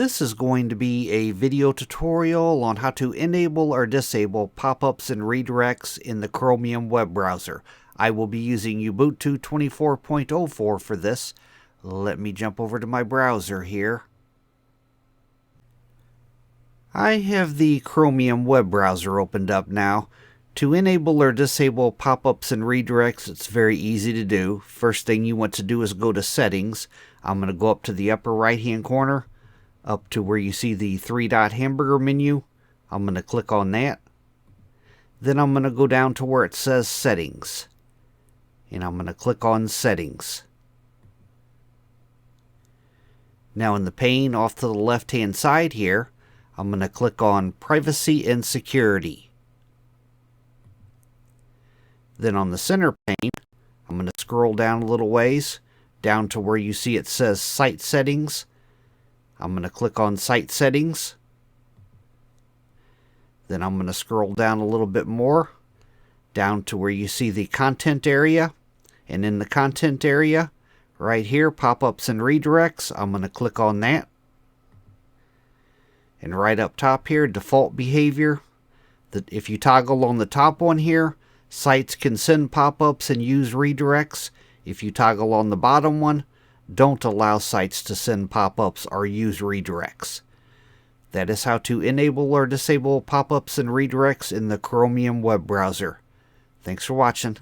This is going to be a video tutorial on how to enable or disable pop-ups and redirects in the Chromium web browser. I will be using Ubuntu 24.04 for this. Let me jump over to my browser here. I have the Chromium web browser opened up now. To enable or disable pop-ups and redirects, it's very easy to do. First thing you want to do is go to Settings. I'm going to go up to the upper right-hand corner, up to where you see the three-dot hamburger menu. I'm going to click on that. Then I'm going to go down to where it says Settings. And I'm going to click on Settings. Now in the pane off to the left-hand side here, I'm going to click on Privacy and Security. Then on the center pane, I'm going to scroll down a little ways, down to where you see it says Site Settings. I'm going to click on Site Settings. Then I'm going to scroll down a little bit more, down to where you see the Content area. And in the Content area, right here, Pop-ups and Redirects, I'm going to click on that. And right up top here, Default Behavior. If you toggle on the top one here, sites can send pop-ups and use redirects. If you toggle on the bottom one, don't allow sites to send pop-ups or use redirects. That is how to enable or disable pop-ups and redirects in the Chromium web browser. Thanks for watching.